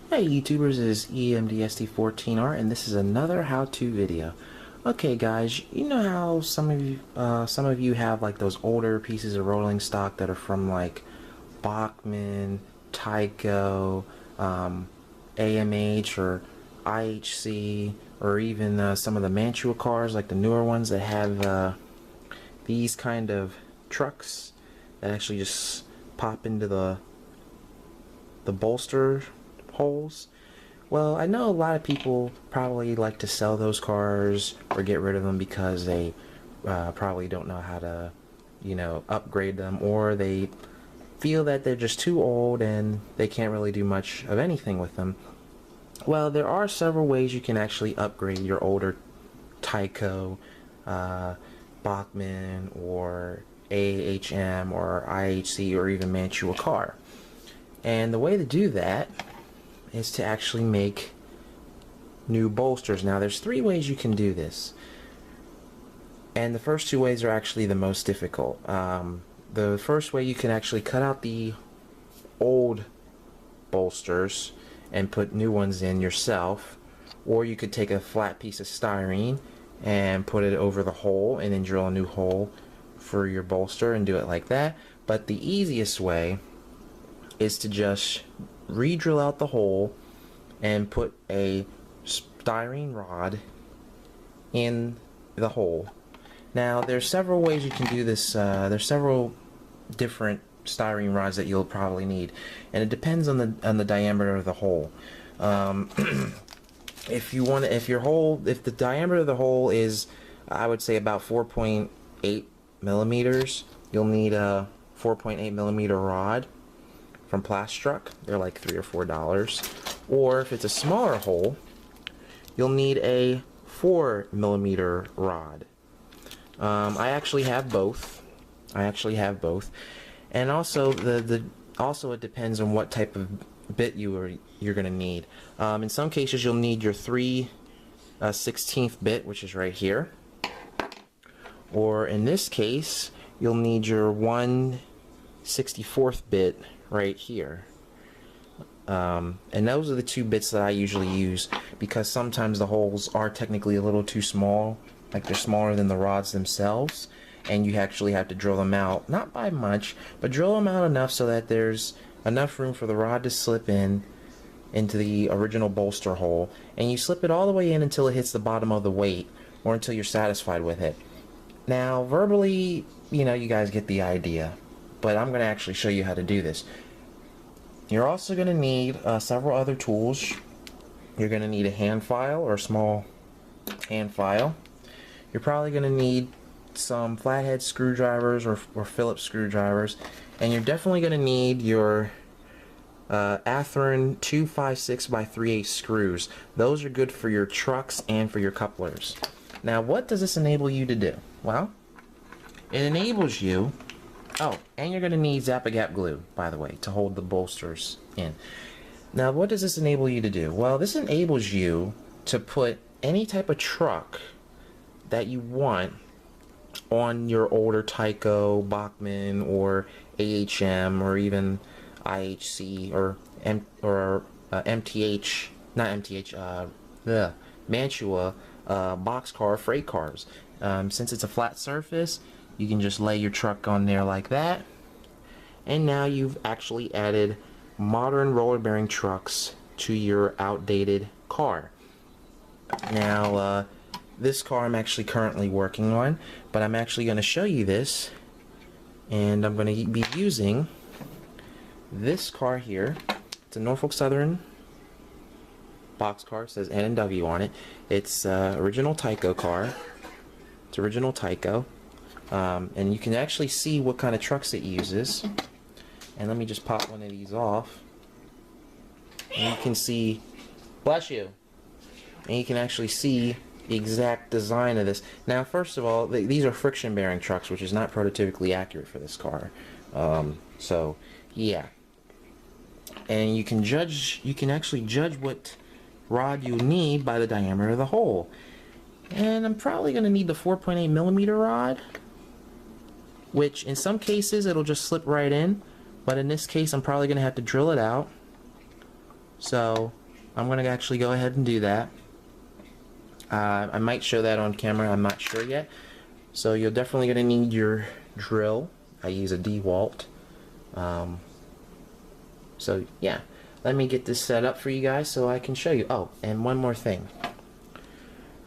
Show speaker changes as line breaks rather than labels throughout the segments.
Hey YouTubers, it is EMDST14R and this is another how-to video. Okay guys, you know how some of you have like those older pieces of rolling stock that are from like Bachmann, Tyco, AMH or IHC, or even some of the Mantua cars, like the newer ones that have these kind of trucks that actually just pop into the bolster holes. Well, I know a lot of people probably like to sell those cars or get rid of them because they probably don't know how to, upgrade them, or they feel that they're just too old and they can't really do much of anything with them. Well, there are several ways you can actually upgrade your older Tyco, Bachmann, or AHM, or IHC, or even Mantua car. And the way to do that is to actually make new bolsters. Now there's three ways you can do this, and the first two ways are actually the most difficult. The first way, you can actually cut out the old bolsters and put new ones in yourself, or you could take a flat piece of styrene and put it over the hole and then drill a new hole for your bolster and do it like that. But the easiest way is to just re-drill out the hole and put a styrene rod in the hole. Now there's several ways you can do this. There's several different styrene rods that you'll probably need, and it depends on the diameter of the hole. If the diameter of the hole is, I would say, about 4.8 millimeters, you'll need a 4.8 millimeter rod from Plastruck. They're like $3 or $4. Or if it's a smaller hole, you'll need a 4 millimeter rod. I actually have both. And also it depends on what type of bit you're gonna need. In some cases you'll need your 3/16 bit, which is right here. Or in this case, you'll need your 1/64 bit right here. And those are the two bits that I usually use, because sometimes the holes are technically a little too small, like they're smaller than the rods themselves, and you actually have to drill them out, not by much, but drill them out enough so that there's enough room for the rod to slip into the original bolster hole, and you slip it all the way in until it hits the bottom of the weight, or until you're satisfied with it. Now verbally, you guys get the idea, but I'm going to actually show you how to do this. You're also going to need several other tools. You're going to need a hand file, or a small hand file. You're probably going to need some flathead screwdrivers or Phillips screwdrivers, and you're definitely going to need your Athearn 256x3/8 screws. Those are good for your trucks and for your couplers. Now, what does this enable you to do? Well, it enables you. Oh, and you're going to need Zap-A-Gap glue, by the way, to hold the bolsters in. Now, what does this enable you to do? Well, this enables you to put any type of truck that you want on your older Tyco, Bachmann, or AHM, or even IHC, or MTH, not MTH, the Mantua boxcar freight cars. Since it's a flat surface, you can just lay your truck on there like that, and now you've actually added modern roller bearing trucks to your outdated car. Now this car I'm actually currently working on, but I'm actually going to show you this, and I'm going to be using this car here. It's a Norfolk Southern boxcar. It says N&W on it. It's original Tyco car. It's original Tyco. And you can actually see what kind of trucks it uses. And let me just pop one of these off. And you can see, bless you, and you can actually see the exact design of this. Now, first of all, these are friction bearing trucks, which is not prototypically accurate for this car. So yeah. And you can actually judge what rod you need by the diameter of the hole. And I'm probably going to need the 4.8 millimeter rod, which in some cases it'll just slip right in, but in this case I'm probably going to have to drill it out. So I'm going to actually go ahead and do that. I might show that on camera, I'm not sure yet. So you're definitely going to need your drill. I use a DeWalt. So yeah, let me get this set up for you guys so I can show you. Oh, and one more thing.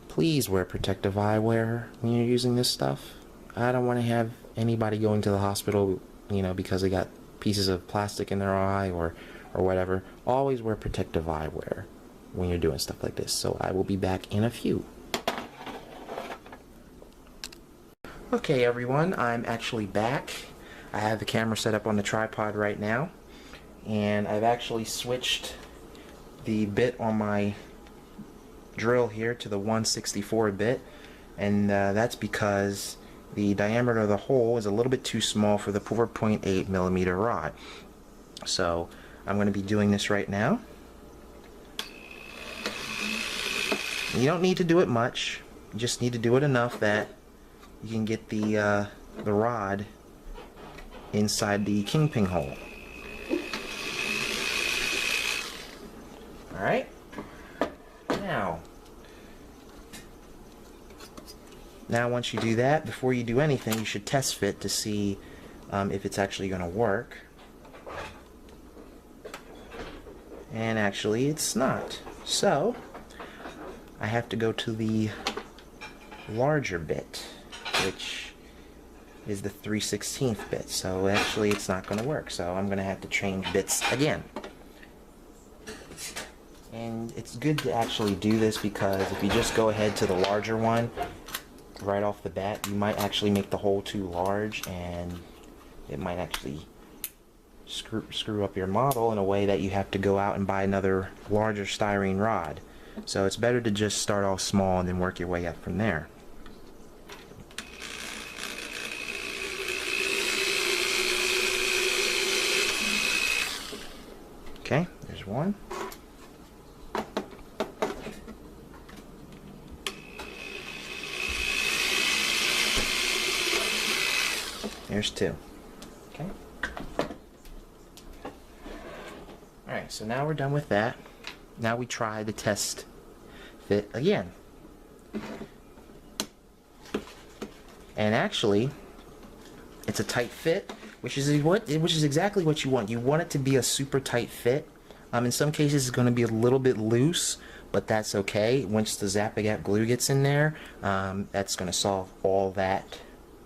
Please wear protective eyewear when you're using this stuff. I don't want to have anybody going to the hospital, you know, because they got pieces of plastic in their eye or whatever. Always wear protective eyewear when you're doing stuff like this. So I will be back in a few. Okay everyone, I'm actually back. I have the camera set up on the tripod right now, and I've actually switched the bit on my drill here to the 164 bit, and that's because the diameter of the hole is a little bit too small for the 4.8 millimeter rod. So I'm going to be doing this right now. You don't need to do it much, you just need to do it enough that you can get the rod inside the kingpin hole. Alright, now once you do that, before you do anything, you should test fit to see if it's actually going to work. And actually it's not. So I have to go to the larger bit, which is the 3/16 bit. So actually it's not going to work. So I'm going to have to change bits again. And it's good to actually do this because if you just go ahead to the larger one right off the bat, you might actually make the hole too large, and it might actually screw up your model in a way that you have to go out and buy another larger styrene rod. So it's better to just start off small and then work your way up from there. Okay, there's one. There's two. Okay. Alright, so now we're done with that. Now we try the test fit again. And actually, it's a tight fit, which is exactly what you want. You want it to be a super tight fit. In some cases, it's going to be a little bit loose, but that's okay. Once the Zap-A-Gap glue gets in there, that's going to solve all that.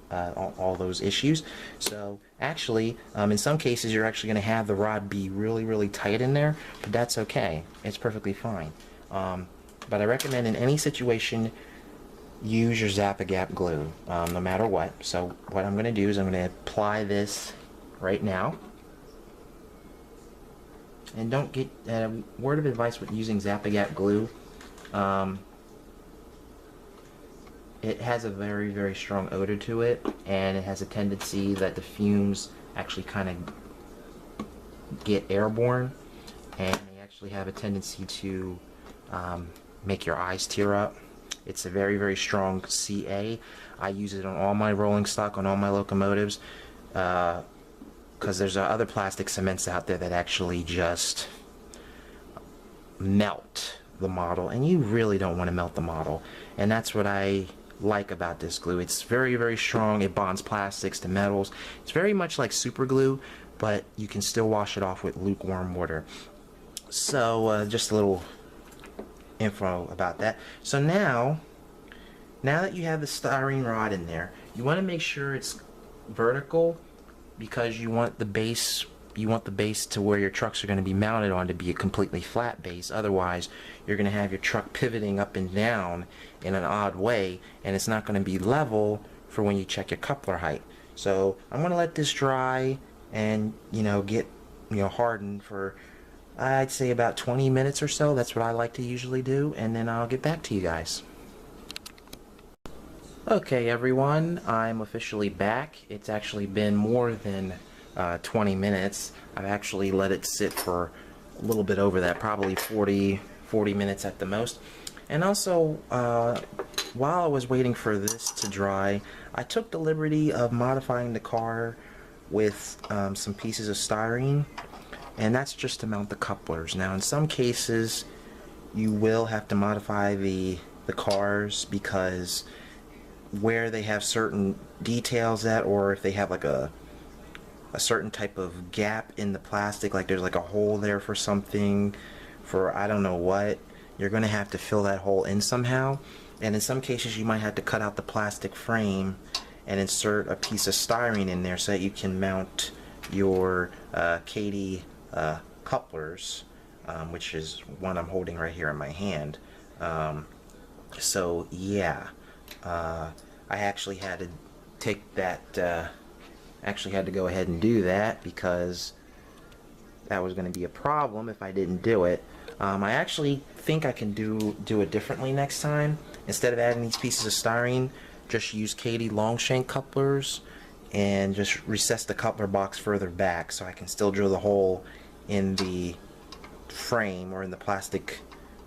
All those issues. So actually, in some cases you're actually going to have the rod be really tight in there, but that's okay. It's perfectly fine. But I recommend in any situation use your Zap-A-Gap glue, no matter what. So what I'm going to do is I'm going to apply this right now. And don't get word of advice with using Zap-A-Gap glue. It has a very strong odor to it, and it has a tendency that the fumes actually kind of get airborne, and they actually have a tendency to make your eyes tear up. It's a very strong CA. I use it on all my rolling stock, on all my locomotives, because there's other plastic cements out there that actually just melt the model, and you really don't want to melt the model. And that's what I like about this glue. It's very strong. It bonds plastics to metals. It's very much like super glue, but you can still wash it off with lukewarm water. So just a little info about that. So now that you have the styrene rod in there, you want to make sure it's vertical, because you want the base to where your trucks are going to be mounted on to be a completely flat base. Otherwise, you're going to have your truck pivoting up and down in an odd way, and it's not going to be level for when you check your coupler height. So I'm going to let this dry and get hardened for, I'd say, about 20 minutes or so. That's what I like to usually do, and then I'll get back to you guys. Okay everyone, I'm officially back. It's actually been more than 20 minutes. I've actually let it sit for a little bit over that, probably 40 minutes at the most. And also, while I was waiting for this to dry, I took the liberty of modifying the car with some pieces of styrene, and that's just to mount the couplers. Now in some cases, you will have to modify the cars, because where they have certain details at, or if they have like a certain type of gap in the plastic, like there's like a hole there for something, for I don't know what, you're going to have to fill that hole in somehow. And in some cases you might have to cut out the plastic frame and insert a piece of styrene in there so that you can mount your Katy couplers, which is one I'm holding right here in my hand. So yeah, I actually had to take that, actually had to go ahead and do that, because that was going to be a problem if I didn't do it. I actually think I can do it differently next time. Instead of adding these pieces of styrene, just use Katy long shank couplers and just recess the coupler box further back, so I can still drill the hole in the frame or in the plastic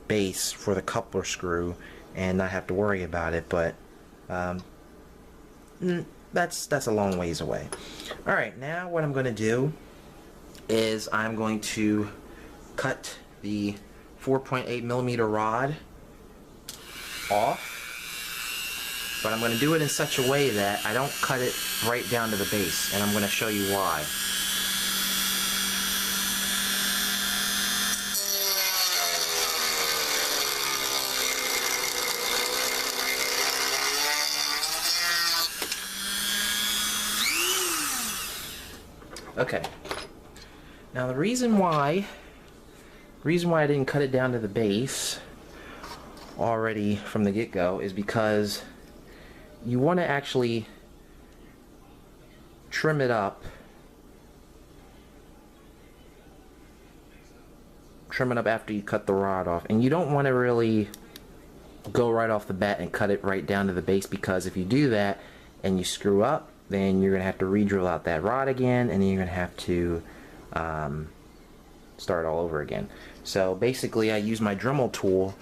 base for the coupler screw and not have to worry about it. But that's a long ways away. Alright, now what I'm going to do is I'm going to cut the 4.8mm rod off, but I'm going to do it in such a way that I don't cut it right down to the base, and I'm going to show you why. Okay. Now the reason why I didn't cut it down to the base already from the get-go is because you want to actually trim it up. Trim it up after you cut the rod off, and you don't want to really go right off the bat and cut it right down to the base, because if you do that and you screw up, then you're gonna have to re-drill out that rod again, and then you're gonna have to start all over again. So basically I use my Dremel tool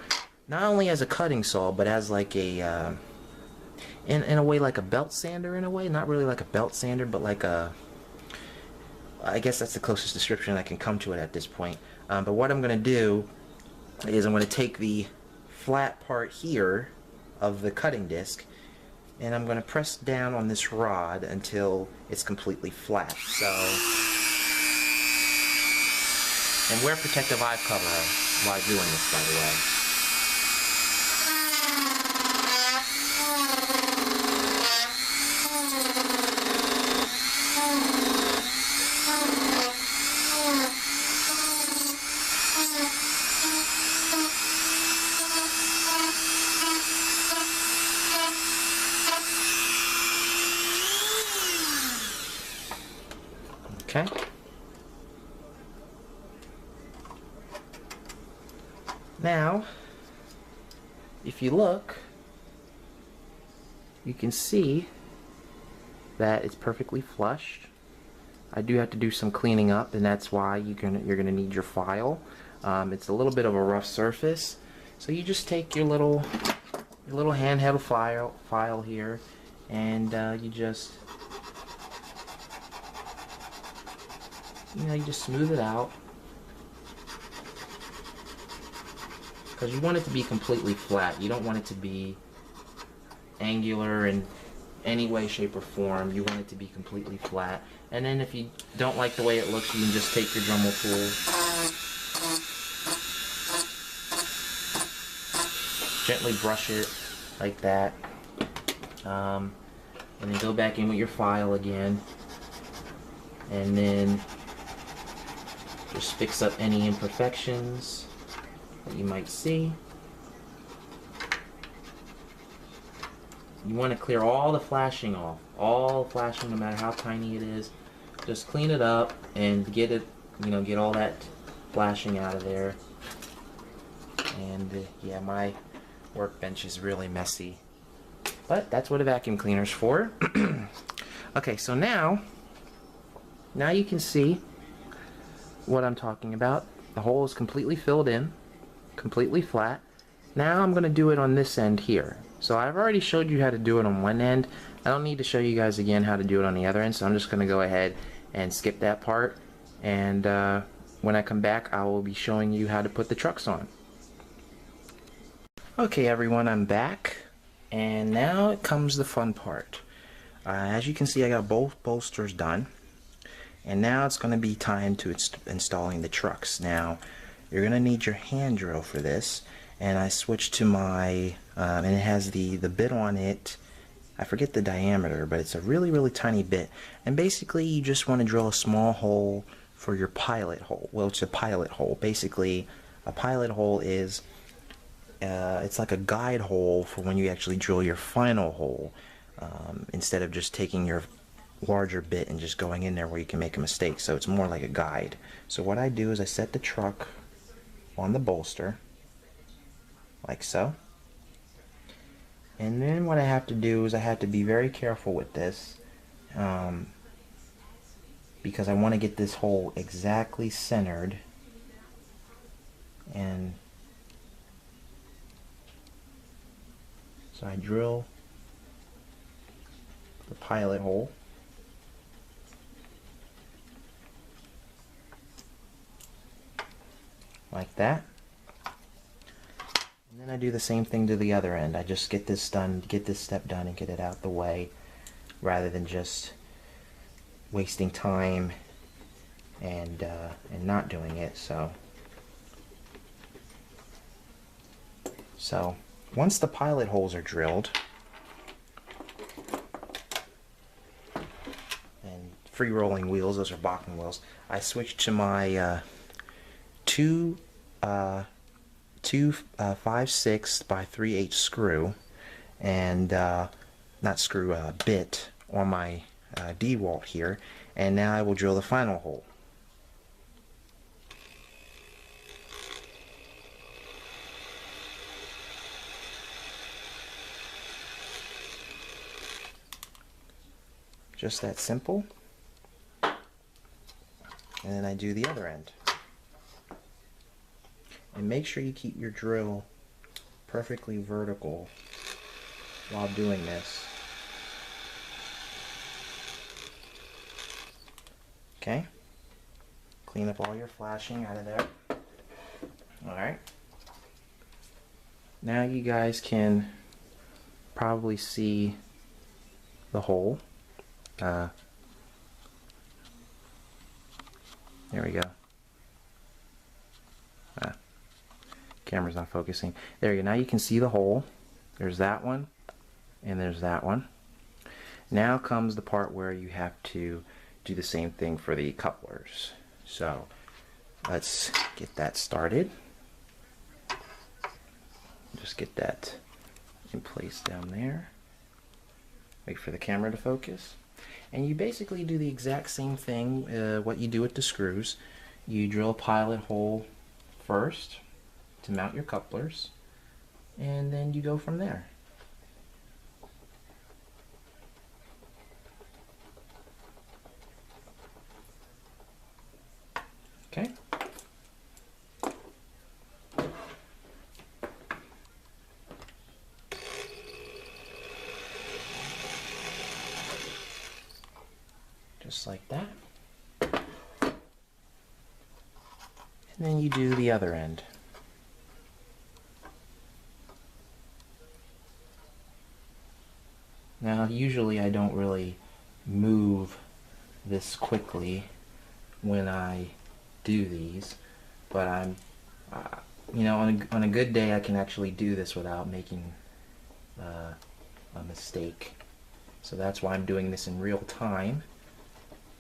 not only as a cutting saw, but as like a in a way like a belt sander, in a way. Not really like a belt sander, but like a, I guess that's the closest description I can come to it at this point. But what I'm gonna do is I'm gonna take the flat part here of the cutting disc, and I'm going to press down on this rod until it's completely flat. So, and wear protective eye cover while doing this, by the way. Okay. Now, if you look, you can see that it's perfectly flush. I do have to do some cleaning up, and that's why you're gonna need your file. It's a little bit of a rough surface, so you just take your little handheld file here, and you just smooth it out, because you want it to be completely flat. You don't want it to be angular in any way, shape, or form. You want it to be completely flat. And then if you don't like the way it looks, you can just take your Dremel tool, gently brush it like that, and then go back in with your file again, and then just fix up any imperfections that you might see. You want to clear all the flashing off. All flashing, no matter how tiny it is. Just clean it up and get it, get all that flashing out of there. And yeah, my workbench is really messy, but that's what a vacuum cleaner's for. Okay, so now you can see what I'm talking about. The hole is completely filled in, completely flat. Now I'm going to do it on this end here. So I've already showed you how to do it on one end. I don't need to show you guys again how to do it on the other end, so I'm just going to go ahead and skip that part, and when I come back I will be showing you how to put the trucks on. Okay everyone, I'm back, and now it comes the fun part. As you can see, I got both bolsters done, and now it's going to be time to installing the trucks. Now you're going to need your hand drill for this, and I switched to my and it has the bit on it. I forget the diameter, but it's a really tiny bit, and basically you just want to drill a small hole for your pilot hole. Well, it's a pilot hole. Basically a pilot hole is it's like a guide hole for when you actually drill your final hole, instead of just taking your larger bit and just going in there where you can make a mistake. So it's more like a guide. So what I do is I set the truck on the bolster like so, and then what I have to do is I have to be very careful with this, because I want to get this hole exactly centered, and so I drill the pilot hole like that, and then I do the same thing to the other end. I just get this done, get this step done, and get it out the way, rather than just wasting time and not doing it. So once the pilot holes are drilled and free rolling wheels, those are Bachmann wheels, I switched to my 2 5/6 by 3/8 screw, and not screw, bit on my D-walt here, and now I will drill the final hole. Just that simple. And then I do the other end. And make sure you keep your drill perfectly vertical while doing this. Okay? Clean up all your flashing out of there. Alright. Now you guys can probably see the hole. There we go. Camera's not focusing. There you go. Now you can see the hole. There's that one, and there's that one. Now comes the part where you have to do the same thing for the couplers. So let's get that started. Just get that in place down there. Wait for the camera to focus. And you basically do the exact same thing, what you do with the screws. You drill a pilot hole first to mount your couplers, and then you go from there. Okay. Just like that. And then you do the other end. Now usually I don't really move this quickly when I do these, but I'm you know, on a good day I can actually do this without making a mistake. So that's why I'm doing this in real time.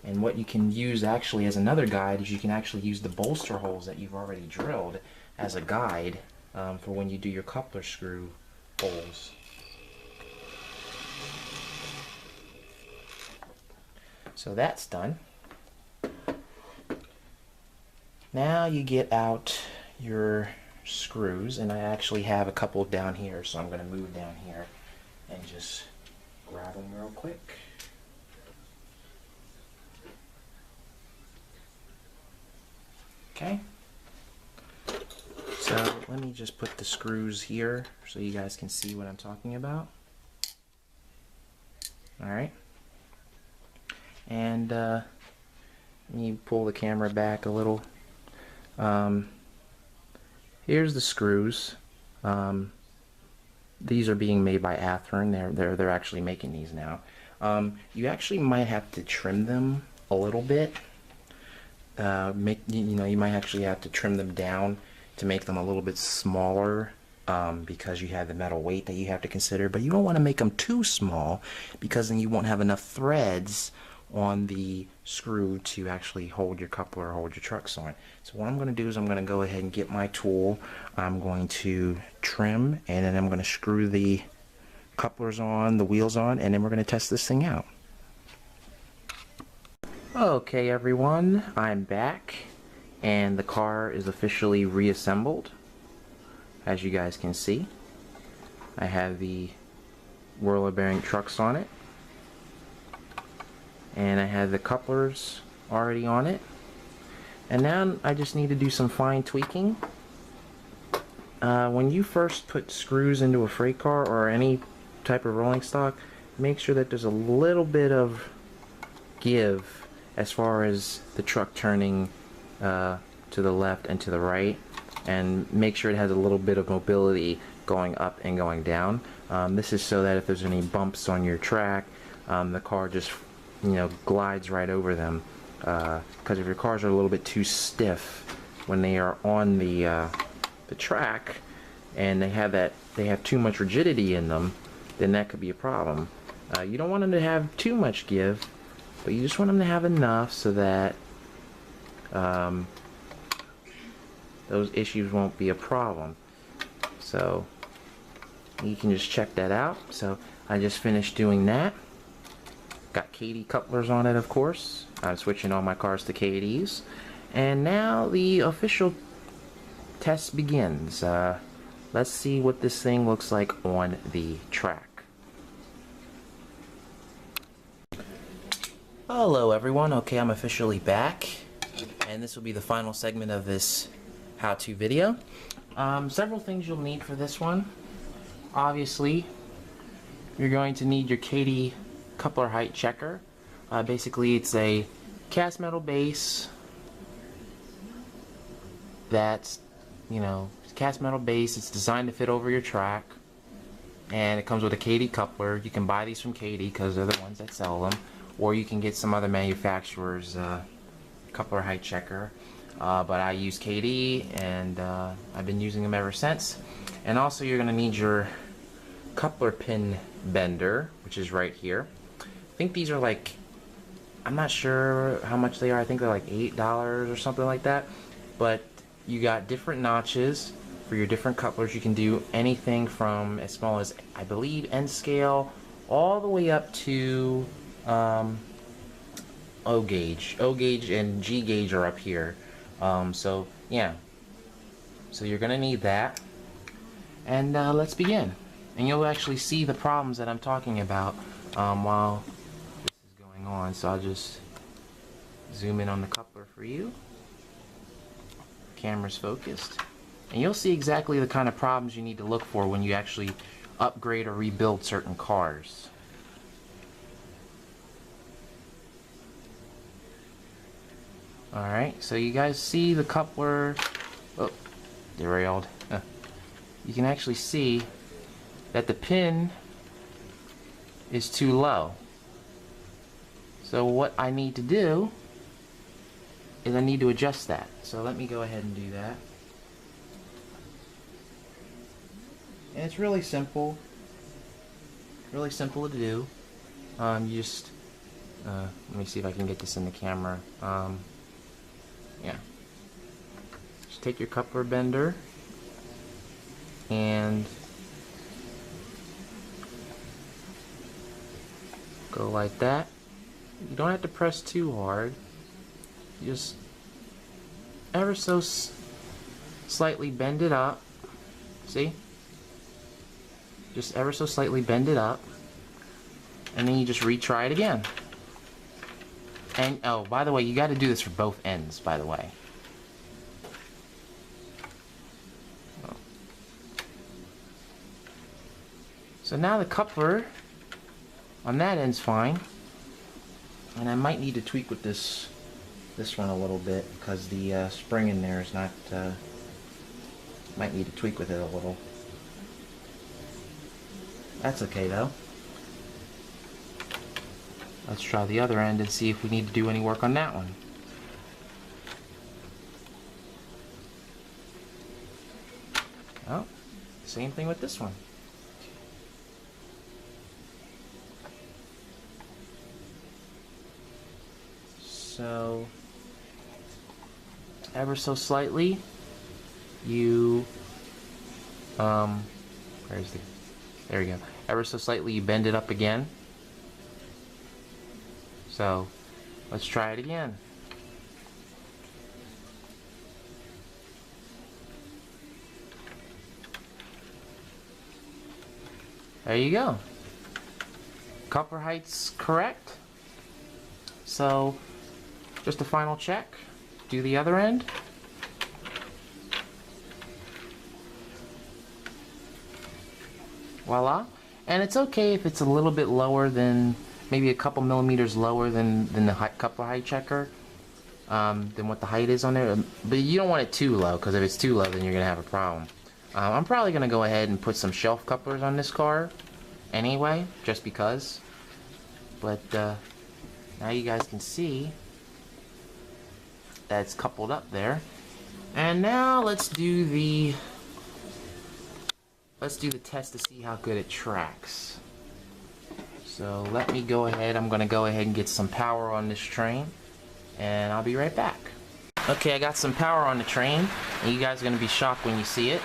And what you can use actually as another guide is you can actually use the bolster holes that you've already drilled as a guide for when you do your coupler screw holes. So that's done. Now you get out your screws, and I actually have a couple down here, so I'm going to move down here and just grab them real quick. Okay, so let me just put the screws here so you guys can see what I'm talking about. Alright, and let me pull the camera back a little. Here's the screws. these are being made by Athearn. They're actually making these now. You actually might have to trim them a little bit. You might actually have to trim them down to make them a little bit smaller, because you have the metal weight that you have to consider. But you don't want to make them too small, because then you won't have enough threads on the screw to actually hold your coupler or hold your trucks on. So what I'm going to do is I'm going to go ahead and get my tool. I'm going to trim, and then I'm going to screw the couplers on, the wheels on, and then we're going to test this thing out. Okay everyone, I'm back, and the car is officially reassembled. As you guys can see, I have the whirler bearing trucks on it, and I have the couplers already on it, and now I just need to do some fine tweaking. When you first put screws into a freight car or any type of rolling stock, make sure that there's a little bit of give as far as the truck turning to the left and to the right, and make sure it has a little bit of mobility going up and going down. This is so that if there's any bumps on your track, the car just glides right over them, because if your cars are a little bit too stiff when they are on the track, and they have too much rigidity in them, then that could be a problem. You don't want them to have too much give, but you just want them to have enough so that those issues won't be a problem. So you can just check that out. So I just finished doing that. Got Katy couplers on it, of course. I'm switching all my cars to Katys. And now the official test begins. Let's see what this thing looks like on the track. Hello everyone, okay, I'm officially back, and this will be the final segment of this how-to video. Several things you'll need for this one. Obviously, you're going to need your Katy coupler height checker. Basically, it's a cast metal base that's, cast metal base. It's designed to fit over your track, and it comes with a Katy coupler. You can buy these from Katy because they're the ones that sell them, or you can get some other manufacturer's coupler height checker. But I use Katy, and I've been using them ever since. And also you're going to need your coupler pin bender, which is right here. I think these are like, I'm not sure how much they are. I think they're like $8 or something like that. But you got different notches for your different couplers. You can do anything from as small as, I believe, N scale, all the way up to O gauge. O gauge and G gauge are up here. So yeah, so you're gonna need that, and let's begin. And you'll actually see the problems that I'm talking about while this is going on. So I'll just zoom in on the coupler for you. Camera's focused, and you'll see exactly the kind of problems you need to look for when you actually upgrade or rebuild certain cars. Alright, so you guys see the coupler, oh, derailed. You can actually see that the pin is too low. So what I need to do is I need to adjust that. So let me go ahead and do that. And it's really simple. Really simple to do. You just, let me see if I can get this in the camera. Yeah. Just take your coupler bender and go like that. You don't have to press too hard. You just ever so slightly bend it up. See? Just ever so slightly bend it up, and then you just retry it again. And oh, by the way, you got to do this for both ends, by the way. So now the coupler on that end's fine, and I might need to tweak with this one a little bit because the spring in there is not. Might need to tweak with it a little. That's okay though. Let's try the other end and see if we need to do any work on that one. Oh, same thing with this one. So, ever so slightly, you, there we go. Ever so slightly, you bend it up again. So, let's try it again. There you go. Coupler height's correct. So, just a final check. Do the other end. Voila. And it's okay if it's a little bit lower than, maybe a couple millimeters lower than the coupler height checker, than what the height is on there. But you don't want it too low, because if it's too low, then you're going to have a problem. I'm probably going to go ahead and put some shelf couplers on this car anyway, just because. But now you guys can see that it's coupled up there. And now let's do the test to see how good it tracks. So let me go ahead, I'm going to go ahead and get some power on this train, and I'll be right back. Okay, I got some power on the train, and you guys are going to be shocked when you see it.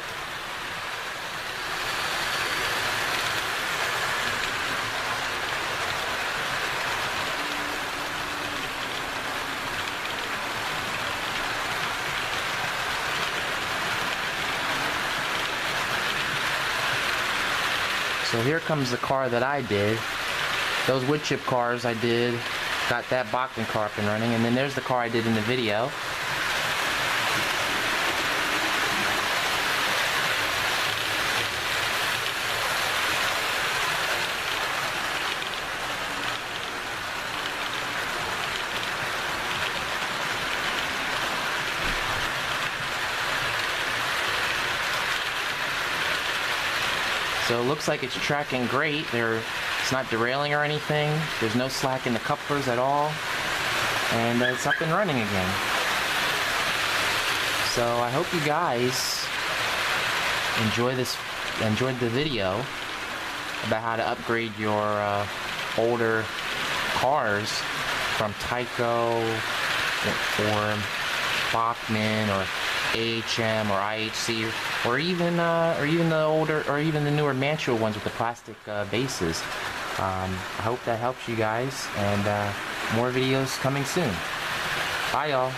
So here comes the car that I did. Those wood chip cars I did, got that Bachmann car up and running, and then there's the car I did in the video. So it looks like it's tracking great. It's not derailing or anything. There's no slack in the couplers at all. And it's up and running again. So I hope you guys enjoyed the video about how to upgrade your older cars from Tyco or Bachmann or AHM or IHC, or even the newer manual ones with the plastic bases. I hope that helps you guys, and more videos coming soon. Bye, y'all.